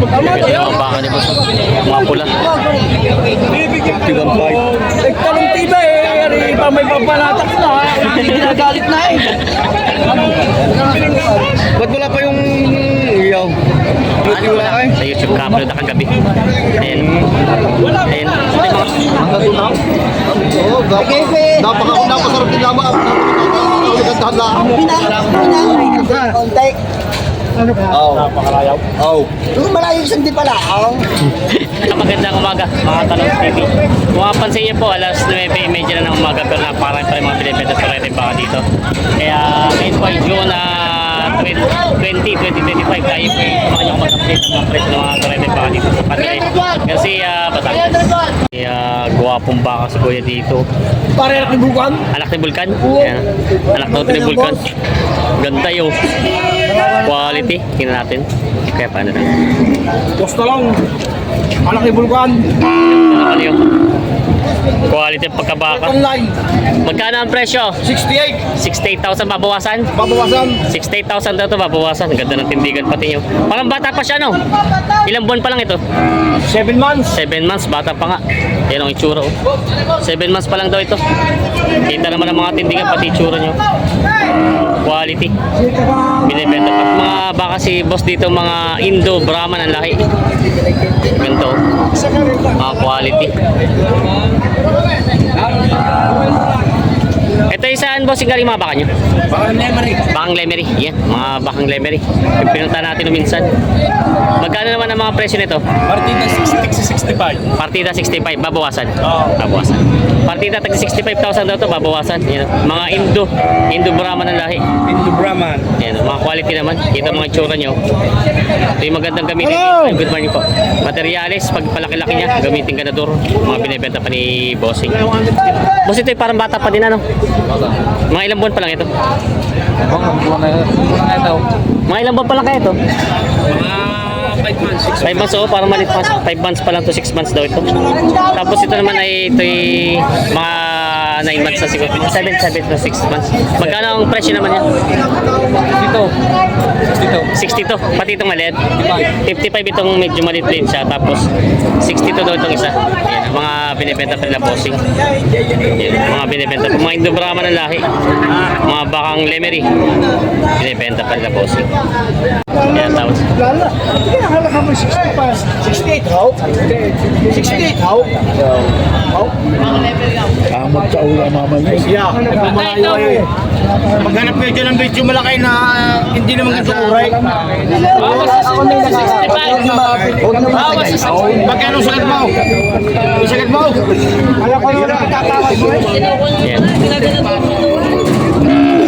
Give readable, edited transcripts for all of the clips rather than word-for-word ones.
Ito yung baka ni boss. Mga pula. Nagtanong tiba eh. May papalatak na. Hindi ginagalit na eh. Ba't wala pa yung iyaw? Ano wala? Sa YouTube ka-upload na kagabi. Ayan. Ayan. Napakasarap din naman. Nagkantahan lang. Kontek. Napakalayaw. Malayo isang di pala. Magandang umaga, mga Talong TV. Kung mapansin niyo po, alas 9:30 na ng umaga, pero napakarami pa rin mga binibenta sa red baka dito. Kaya ngayon po ay June 2025, tayo po yung mga yung mag-update ng mga presyo ng mga red baka dito sa Panay. Kasi Batangas. Kaya guwapong baka si Kuya dito. Pare anak ni Bukan. Anak ni Vulcan. Ayan. Anak daw ni Vulcan. Ganda yung quality. Tingnan natin. Kaya paano na? Gusto lang. Anak ni Bukan. Ano yung quality ng pagkabaka? Online. Magkano ang presyo? 68. 68,000 babawasan? Babawasan. 68,000 daw ito babawasan. Ganda ng tindigan pati nyo. Parang bata pa siya, no? Ilang buwan pa lang ito? 7 months. 7 months, bata pa nga. Yan ang itsura, oh. 7 months pa lang daw ito. Kita naman ang mga tindigan pati itsura nyo. Quality. Binibenta pa. Mga baka si boss dito, mga Indo, Brahman ang lahi. Ganito, oh. Mga quality. Ito yung saan boss yung galing mga baka nyo? Bakang Lemery. Bakang Lemery, yan, mga bakang Lemery. Pinunta natin minsan. Magkano naman ang mga presyo nito? Partida 65. Partida 65, babawasan. Oo. Babawasan. Partida tag 65,000 daw to, babawasan. Yan, mga Indo Brahman ang lahi. Indo Brahman. Yan, mga quality naman. Kita mga itsura nyo. Ito yung magandang gamitin. Ay, good morning po. Materialis, pag palaki-laki niya, gamitin ka na duro. Mga binibenta pa ni Bossing. Boss, ito yung parang bata pa din, ano? Mga ilang buwan pa lang ito? Mga ilang buwan pa lang kaya ito? 5 months. 5 months, oh, parang malit pa. 5 months pa lang to, 6 months daw ito. Tapos ito naman ay ito mga 9 months na siguro. 7 to 6 months. Magkano ang presyo naman yan? Dito. 62. Pati itong maliit. 55 itong medyo maliit siya. Tapos 62 daw itong isa. Ayan, mga binibenta pa nila Bossing. Ayan, mga binibenta pa. Mga Indo Brahman ang lahi. Mga bakang Lemery. Binibenta pa nila Bossing. Ayan, tapos. Lala. Akala ka mo 68 how? 68 how? How? Kamot sa ulo mama niya. Yeah. Malayo eh. Maghanap kayo dyan ng video malaki na hindi naman ito uray. Magkano sagat mo? Sagat mo? Alam ko yung nagtatawad mo eh. Ayan.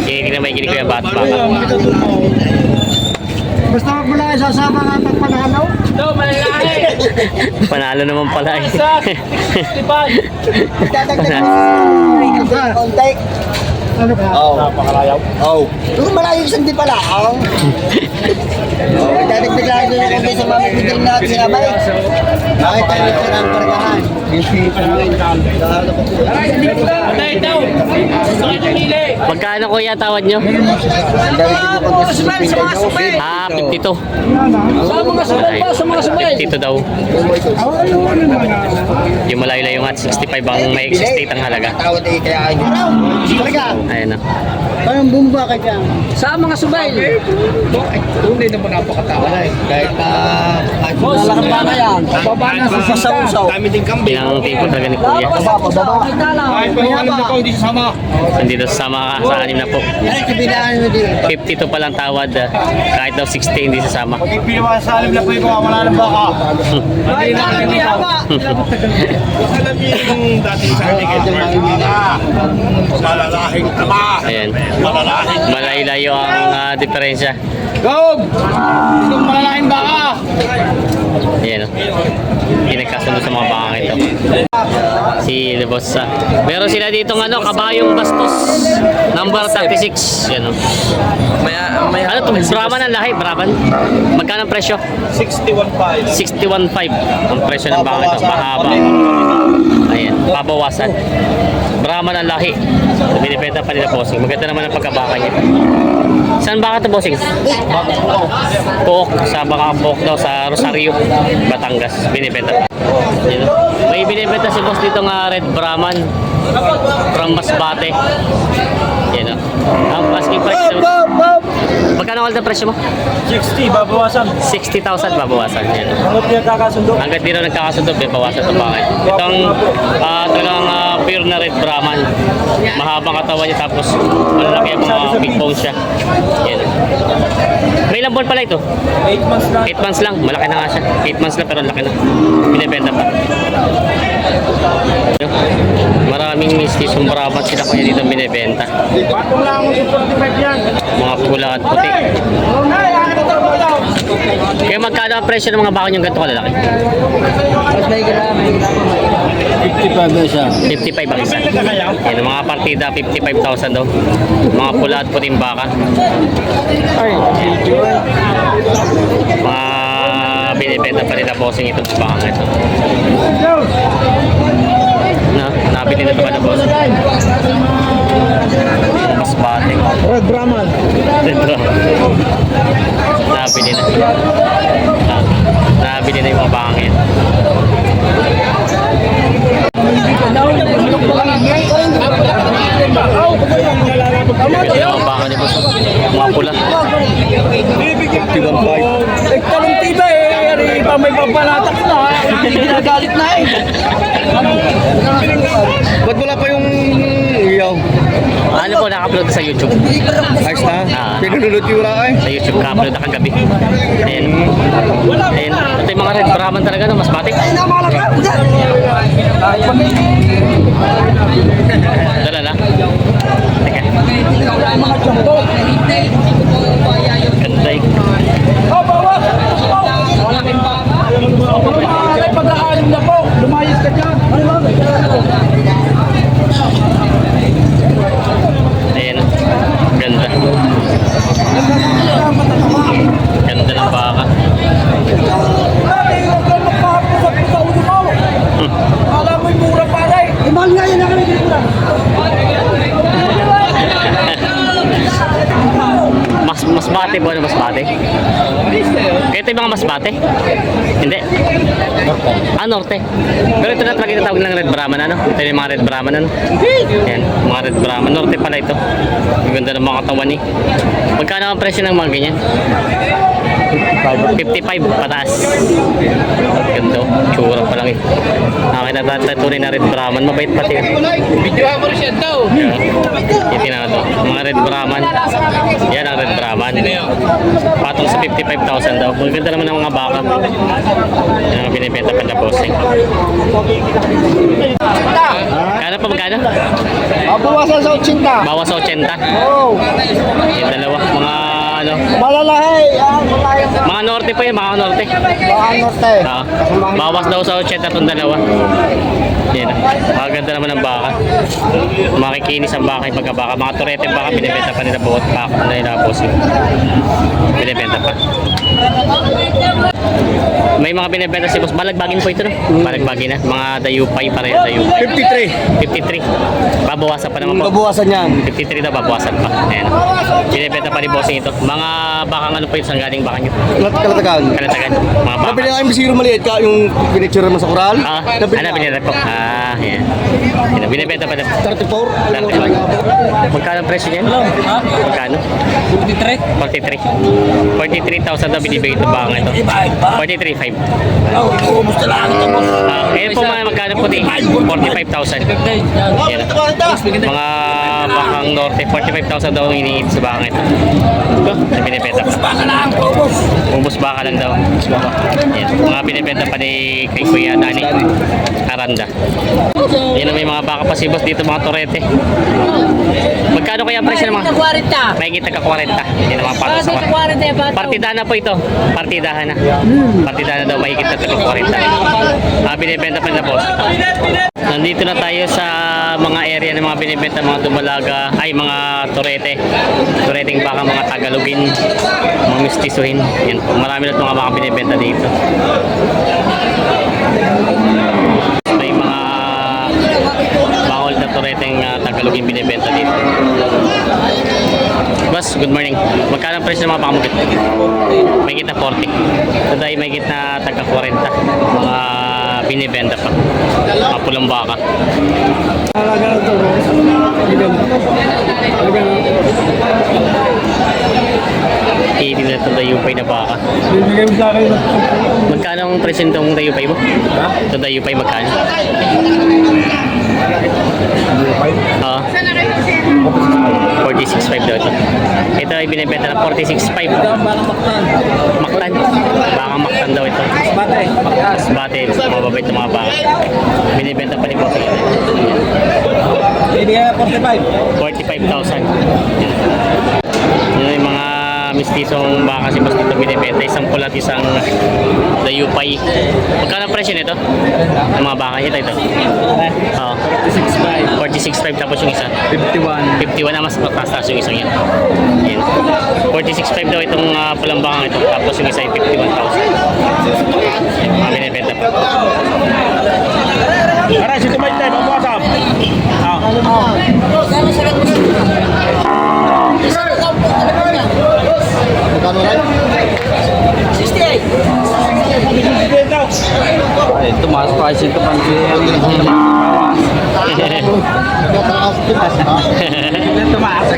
Hindi na may ginig ko yung bata. Basta wag mo lang isasama nga itong panahanaw. Panalo naman pala eh. Kontek. Ano ka? Napakalayaw. Malayo isang di pala. Dadagdag lang doon yung konti sa mamimigay natin sa abay. Bakit tayo ito ng pargahan? Magkano kuya tawad nyo? Ah, 52. Ay, 52 daw. Yung malayo-layo nga, 65 ang may 68 ang halaga. Tawad eh, kaya kayo. Talaga. Ayun na. Parang bumba ka dyan. Sa mga subay. Tunay naman napakatawa na eh. Kahit Malaking bana yan. Baba na sa sasaw-saw. kami din kambing. Pinang tipo talaga ni kuya. Kahit pa yung alam na ko, hindi sasama. Nandito sasama ka sa anim na po. Yan ang kabilaan mo dito. 52 pa lang tawad. Kahit daw 60 hindi sasama. Pag ipinawa sa alim na po yung wala ng baka. Hindi na kami dito. Alam niyo yung dating sabi kayo. Malalahing tama. Ayan. Malalahing. Malayo-layo ang diferensya. Go! Itong malalahing baka. Ayan o. Pinagkasunod sa mga baka ito. Si Boss. Meron sila dito ng ano, kabayong bastos. Number 36. Yan o. Ano to? Brahman ang lahi, Brahman. Magkano ang presyo? 61.5. 61.5 ang presyo ng baka ito. Mahaba. Ayan, pabawasan. Brahman ang lahi. Binibenta pa nila bossing. Maganda naman ang pagkabaka niya. Saan baka ito bossing? Pook. Sa baka Pook daw sa Rosario, Batangas. Binibenta pa. Ayan. May binibenta si boss dito nga Red Brahman from Masbate. Yan o. Ang asking price daw. Magkano ang presyo mo? 60, babawasan. 60,000 babawasan. Yan. Hanggat niya kakasundo. Hanggat di na nagkakasundo, may bawasan ito bakit. Itong talagang pure na Red Brahman. Mahabang katawan niya tapos malalaki ang mga big bone siya. Yan. May ilang buwan pala ito? 8 months na. 8 months lang. Malaki na nga siya. 8 months lang pero laki na. Binibenta pa. Maraming mistisong Brahman sila kaya dito binibenta. Patong lang ako sa 45 yan. Mga pula at puti. Kaya magkano ang presyo ng mga baka niyong ganito kalalaki? 55 na siya. 55 ang isa. Yan, mga partida, 55,000 daw. Mga pula at puting baka. Mga binibenta pa rin na bossing itong baka ito. Na, nabili na ito ka na boss. Mas bating. Red Brahman. Dito. Nabili na. Nabili na yung mga bangin. Ito yung mga baka ni boss. Mga pula. 51.5. Talong tiba eh. Iba may papalatak na. Hindi ginagalit na eh. Ba't wala pa yung iyaw? Ano po, naka-upload sa YouTube. Ayos na. Pinunulot yung wala eh. Sa YouTube, naka-upload na kagabi. Ayan. Ayan. Ito yung mga Red Brahman talaga, no? Mas matik. Dala na. Teka. Ganda eh. Pag-aalim na po. Lumayas ka dyan. Ayan. Ganda. Ganda ng baka. Alam mo yung mura pare. Mahal nga yan nakalagay dito lang. Masbate po, ano masbate? Kaya ito yung mga masbate? Hindi. Norte. Pero ito na talaga tinatawag ng Red Brahman, ano? Ito yung mga Red Brahman, ano? Yan, mga Red Brahman. Norte pala ito. Ang ganda ng mga katawan eh. Magkano ang presyo ng mga ganyan? 55 pataas. Ganda, tsura pa lang eh. Nakakita natin tunay na Red Brahman. Mabait pati eh. Videohan mo rin siya daw. Yan, tingnan to. Mga Red Brahman. Yan ang Red Brahman. Patong sa 55,000 daw. Ang ganda naman ng mga baka. Yan ang binibenta pa na bossing. Kano pa magkano? Bawasan sa 80. Bawas sa 80. Oo. Yung dalawa. Mga ano. Malalahay. Mga norte pa yun. Mga norte. Baka norte. Bawas daw sa 80 itong dalawa. Yan. Maganda naman ang baka. Makikinis ang baka. Yung pagkabaka. Mga turete baka. Binibenta pa nila buot baka. Ano yung bossing. Binibenta pa. May mga binibenta si boss. Balagbagin po ito, no? Balagbagin na. Mga dayupay, pareho dayupay. 53. 53. Babawasan pa naman po. Babawasan yan. 53 daw, babawasan pa. Ayan. Binibenta pa ni bossing ito. Mga bakang ano po yung sanggaling baka nyo? Kalatagan. Kalatagan. Mga baka. Nabili nga yung bisiro maliit ka, yung pinicture mo sa koral. Nabili na po. Ayan. Ayan. Binibenta pa na. 34. 34. Magkano ang presyo niyan? Magkano? 43. 43,000 daw binibigay ito baka ito. 43,500. Ngayon po mga magkano po din? 45,000. Yan. Mga bakang norte, 45,000 daw ang iniit sa bakang ito. Ito, binibenta pa. Ubus baka lang daw. Yan. Mga binibenta pa ni kay Kuya Dani Aranda. Yan ang may mga baka pa si boss dito, mga torete. Magkano kaya ang presyo ng mga? 40. May kita ka 40. Yan ang mga pato sa mga. 40 yung bata. Partidahan na po ito. Partidahan na. Partidahan na daw, mahigit na 40. Binibenta pa nila boss. Nandito na tayo sa mga area ng mga binibenta, mga Dubalaga, ay mga Tureteng baka, mga Tagalogin, mga mistisuhin. Yan, marami na mga binibenta dito. May mga bawal na Tureteng Tagalogin binibenta dito. Boss, good morning. Magkano ang presyo ng mga pakamugit? May kita 40. Ito tayo may kita taga 40. Mga binibenta pa. Mga pulang baka. Hindi na ito dayupay na baka. Bibigay mo sa akin. Magkano ang presyo nitong dayupay mo? Ito dayupay magkano? Oo. 46.5 daw ito. Ito ay binibenta na 46.5. Maktan. Baka maktan daw ito. Bate. Mababait ng mga baka. Binibenta pa ni Boss. Bibigay 45. 45,000. Yun yung mga mistisong baka si Boss dito binibenta. Isang pulat, isang dayupay. Magkano ang presyo nito? Ang mga baka. Ito. Oo. 46.5 tapos yung isa. 51 na mas mataas yung isang yan. Yan. 46.5 daw itong pulang baka ito. Tapos yung isa ay 51,000. Mga binibenta pa. Aray, si Tumay tayo, mabuhasap. Ay, tumaas pa kasi ito pang tumaas.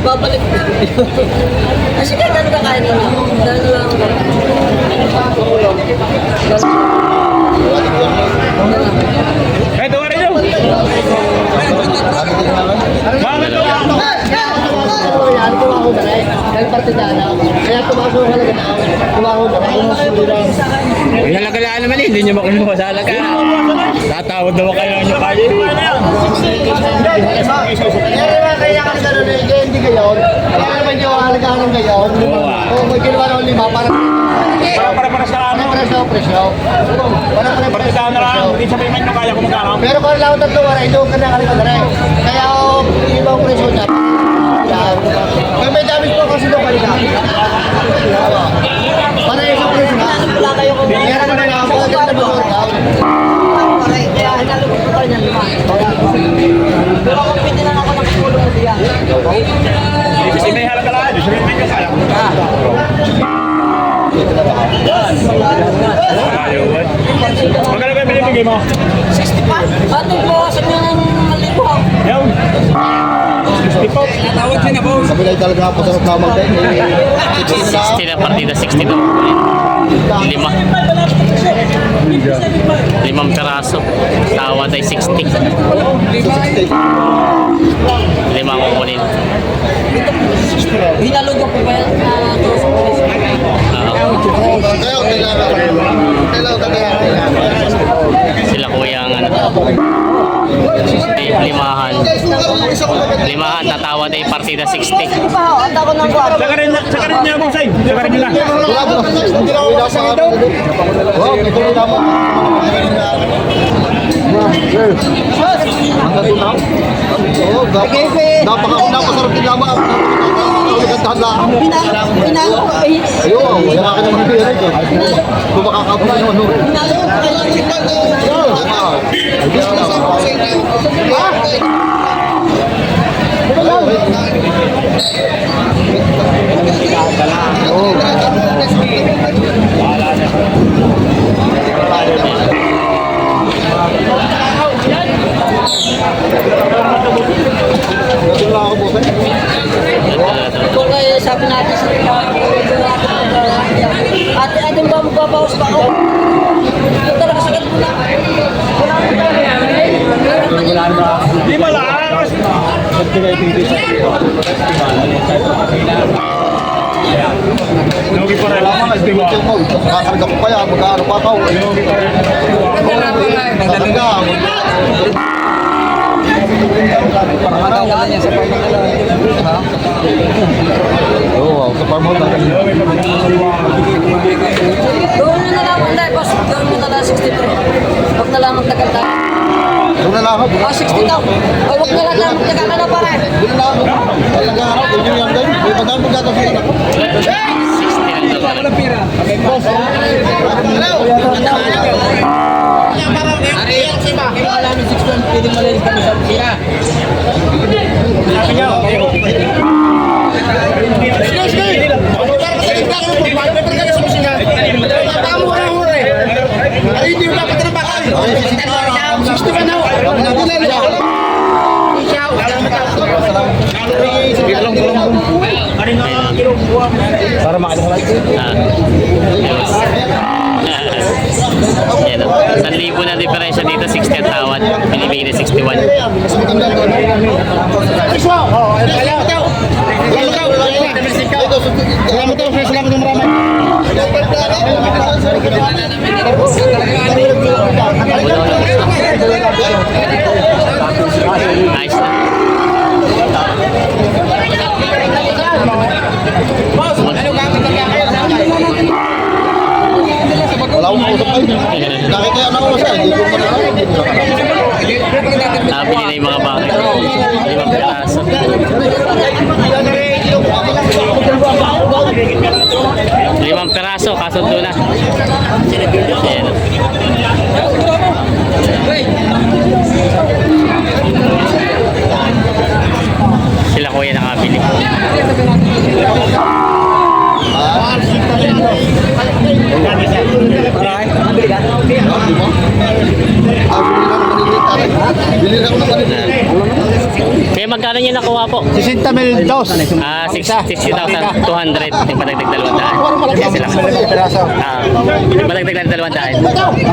Babalik. Kasi kaya gano'n ka kaya nila. Dahil lang Eh, tawa rin yun. Bakit ito? yan, tumaho na rin. Dahil partidana. Kaya tumaho ka lang na. Tumaho na rin. Nalagalaan naman hindi nyo makunuha sa alaga. Tatawad naman kayo nyo kayo. Kaya ka na gano'n eh. Hindi gayon. Kaya naman yung halagaan ng gayon. Kung may ginawa ng 5 Para sa ano? presyo. Partidaan na lang. Hindi sabihin man nyo kaya kung magkano. Pero kung lang tatlo oras, doon ka na kalimutan na rin. Kaya ibang presyo niya. Kaya may damage po kasi doon kanina. Para isang presyo na. Wala kayo kung meron na lang ako. Ganda ba workout? Kaya hinalubog ko tayo niyan. Pero kung pwede lang ako nakipulong na diyan. Kasi may halaga lang. Hindi sabihin man nyo kaya kung magkano. Magkano ba yung binibigay mo? 60 pa. Atin po, sabi ng malibo. Yun. 60 po. Sabi talaga ako sa kamag din. 60 na partida, 62. 5 peraso. Tawad ay 60. 5 ang kukunin. Hinalugog po ba yan? Sila kuya ang ano. Limahan, tatawad ay partida 60. At ako ng buwan. Sakarin niya mo, Say. Sakarin niyo lang. Napakasarap din lamang. Pinalo ko kayo. Ayun, wala ka naman dito. Kung makakabot yun, ano? Pinalo ko kayo. Kung kayo sabi natin sa atin ba magpapaus pa ako? Ito talaga sakit mo na. Di ba lang? Nugi pa rin. Kakarga ko pa yan, magkano pa ako. Talaga. Parang matanggalan niya sa pamamahala. Ha? Oo, sa pamamahala. Gawin mo na lang, hindi, boss. Gawin mo na lang 63. Huwag na lang magtagal tayo. Doon na lang ako. 60 daw. Ay, huwag na lang tayo magtagal na pare. Doon na ako. Talaga ako. Doon yung yan. May pagkaan pagkatapos sa anak ko. 60 lang daw. Kaya namin 6 pwedeng malinis kami sa sira. Para makalahat. Yan o. 1,000 na diferensya dito, 60 ang tawad. Pinibigay na 61. Ayos na. Wala akong kausap kayo. Nakikaya na ako siya. Hindi ko manakawin. Nabili na yung mga bakit. 5 piraso. 5 piraso, kasundo na. Ayan. Sila kuya nakabili. Bili na ako ng kanila. Kaya magkano niya nakuha po? 60 mil dos. 60,200. Yung padagdag 200. Kaya sila. Yung padagdag lang 200.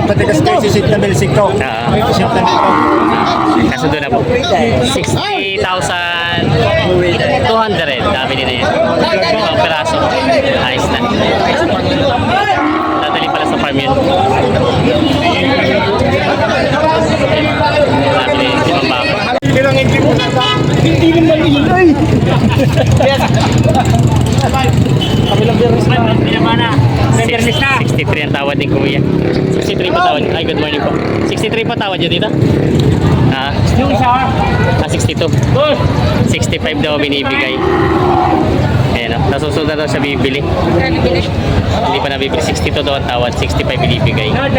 Patigas kayo 60 mil 5. Kasundo na po. 60,200. Dami din na yan. Ang peraso. Ayos na. Dadali pala sa farm yun. Dami din yung bako. Hindi naman ilay. Kabilang beres na. 63 ang tawad ni Kuya. 63 pa tawad. Ay, good morning po. 63 pa tawad niya dito? Yung isa. 62. 65 daw binibigay. Ayan o. Nasusunod na daw siya bibili. Hindi pa nabibili. 62 daw ang tawad. 65 binibigay. Ito.